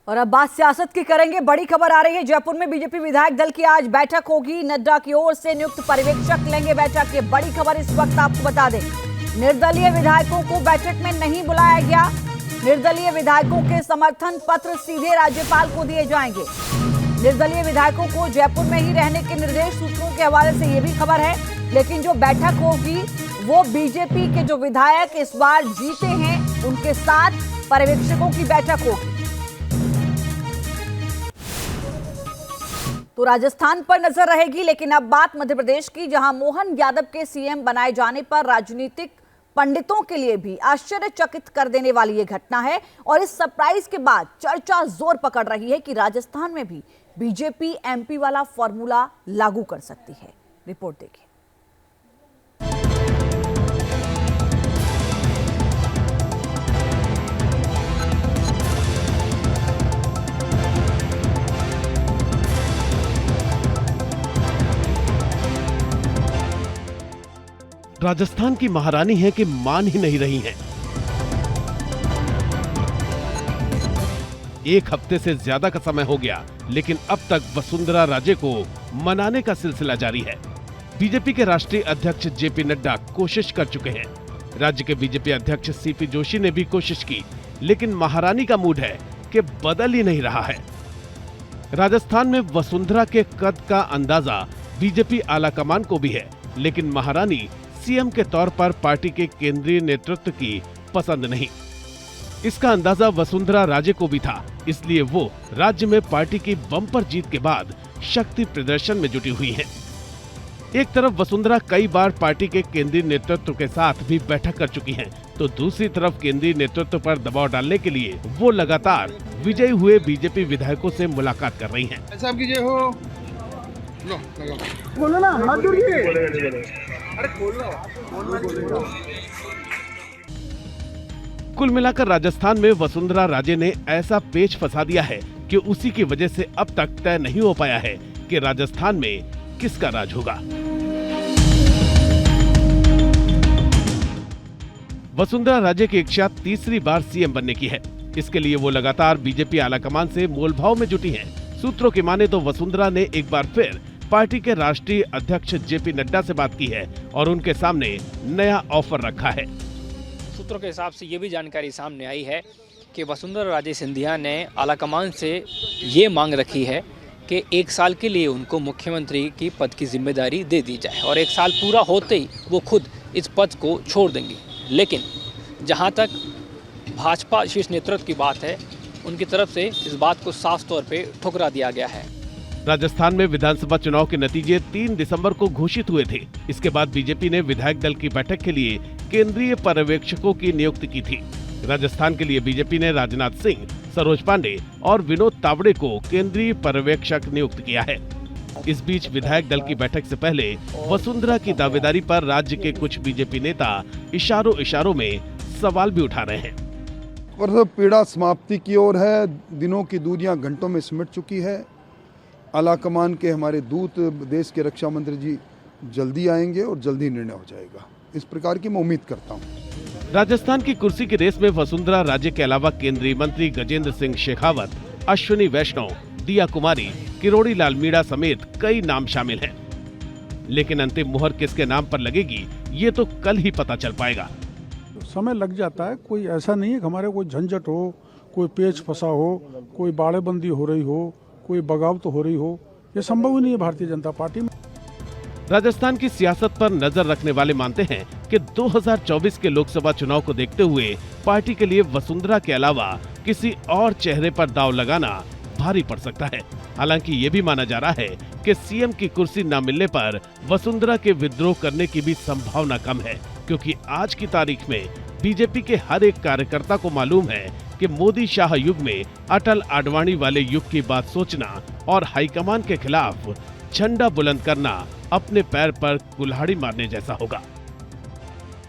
और अब बात सियासत की करेंगे। बड़ी खबर आ रही है, जयपुर में बीजेपी विधायक दल की आज बैठक होगी। नड्डा की ओर से नियुक्त पर्यवेक्षक लेंगे बैठक। ये बड़ी खबर इस वक्त आपको बता दें, निर्दलीय विधायकों को बैठक में नहीं बुलाया गया। निर्दलीय विधायकों के समर्थन पत्र सीधे राज्यपाल को दिए जाएंगे। निर्दलीय विधायकों को जयपुर में ही रहने के निर्देश, सूत्रों के हवाले से ये भी खबर है। लेकिन जो बैठक होगी वो बीजेपी के जो विधायक इस बार जीते हैं उनके साथ पर्यवेक्षकों की बैठक होगी। तो राजस्थान पर नजर रहेगी। लेकिन अब बात मध्य प्रदेश की, जहां मोहन यादव के सीएम बनाए जाने पर राजनीतिक पंडितों के लिए भी आश्चर्यचकित कर देने वाली ये घटना है। और इस सरप्राइज के बाद चर्चा जोर पकड़ रही है कि राजस्थान में भी बीजेपी एमपी वाला फॉर्मूला लागू कर सकती है। रिपोर्ट देखिए। राजस्थान की महारानी है कि मान ही नहीं रही हैं। एक हफ्ते से ज्यादा का समय हो गया, लेकिन अब तक वसुंधरा राजे को मनाने का सिलसिला जारी है। बीजेपी के राष्ट्रीय अध्यक्ष जेपी नड्डा कोशिश कर चुके हैं। राज्य के बीजेपी अध्यक्ष सीपी जोशी ने भी कोशिश की, लेकिन महारानी का मूड है कि बदल ही नहीं रहा है। राजस्थान में वसुंधरा के कद का अंदाजा बीजेपी आलाकमान को भी है, लेकिन महारानी सीएम के तौर पर पार्टी के केंद्रीय नेतृत्व की पसंद नहीं। इसका अंदाजा वसुंधरा राजे को भी था, इसलिए वो राज्य में पार्टी की बम्पर जीत के बाद शक्ति प्रदर्शन में जुटी हुई हैं। एक तरफ वसुंधरा कई बार पार्टी के केंद्रीय नेतृत्व के साथ भी बैठक कर चुकी हैं, तो दूसरी तरफ केंद्रीय नेतृत्व पर दबाव डालने के लिए वो लगातार विजयी हुए बीजेपी विधायकों से मुलाकात कर रही हैं। ऐसा कीजिए हो बोलो ना, हाथ जोड़िए। अरे बोलो। कुल मिलाकर राजस्थान में वसुंधरा राजे ने ऐसा पेच फंसा दिया है कि उसी की वजह से अब तक तय नहीं हो पाया है कि राजस्थान में किसका राज होगा। वसुंधरा राजे की इच्छा तीसरी बार सीएम बनने की है। इसके लिए वो लगातार बीजेपी आलाकमान से मोलभाव में जुटी हैं। सूत्रों की माने तो वसुंधरा ने एक बार फिर पार्टी के राष्ट्रीय अध्यक्ष जेपी नड्डा से बात की है और उनके सामने नया ऑफर रखा है। सूत्रों के हिसाब से ये भी जानकारी सामने आई है कि वसुंधरा राजे सिंधिया ने आलाकमान से ये मांग रखी है कि 1 साल के लिए उनको मुख्यमंत्री की पद की जिम्मेदारी दे दी जाए और 1 साल पूरा होते ही वो खुद इस पद को छोड़ देंगी। लेकिन जहां तक भाजपा शीर्ष नेतृत्व की बात है, उनकी तरफ से इस बात को साफ तौर पे ठुकरा दिया गया है। राजस्थान में विधानसभा चुनाव के नतीजे 3 दिसंबर को घोषित हुए थे। इसके बाद बीजेपी ने विधायक दल की बैठक के लिए केंद्रीय पर्यवेक्षकों की नियुक्ति की थी। राजस्थान के लिए बीजेपी ने राजनाथ सिंह, सरोज पांडे और विनोद तावड़े को केंद्रीय पर्यवेक्षक नियुक्त किया है। इस बीच विधायक दल की बैठक से पहले वसुंधरा की दावेदारी पर राज्य के कुछ बीजेपी नेता इशारों में सवाल भी उठा रहे हैं। और पीड़ा समाप्ति की ओर है। दिनों की दूरियां घंटों में सिमट चुकी है। आलाकमान के हमारे दूत, देश के रक्षा मंत्री जी जल्दी आएंगे और जल्दी निर्णय हो जाएगा, इस प्रकार की मैं उम्मीद करता हूँ। राजस्थान की कुर्सी की रेस में वसुंधरा राजे के अलावा केंद्रीय मंत्री गजेंद्र सिंह शेखावत, अश्विनी वैष्णव, दिया कुमारी, किरोड़ी लाल मीणा समेत कई नाम शामिल हैं। लेकिन अंतिम मुहर किसके नाम पर लगेगी, ये तो कल ही पता चल पाएगा। समय लग जाता है। कोई ऐसा नहीं है कि हमारे कोई झंझट हो, कोई पेच फंसा हो, कोई बाड़ेबंदी हो रही हो, कोई बगावत हो रही हो। ये संभव ही नहीं है भारतीय जनता पार्टी में। राजस्थान की सियासत पर नजर रखने वाले मानते हैं कि 2024 के लोकसभा चुनाव को देखते हुए पार्टी के लिए वसुंधरा के अलावा किसी और चेहरे पर दांव लगाना भारी पड़ सकता है। हालांकि ये भी माना जा रहा है कि सीएम की कुर्सी न मिलने पर वसुंधरा के विद्रोह करने की भी संभावना कम है, क्योंकि आज की तारीख में बीजेपी के हर एक कार्यकर्ता को मालूम है कि मोदी शाह युग में अटल आडवाणी वाले युग की बात सोचना और हाईकमान के खिलाफ झंडा बुलंद करना अपने पैर पर कुल्हाड़ी मारने जैसा होगा।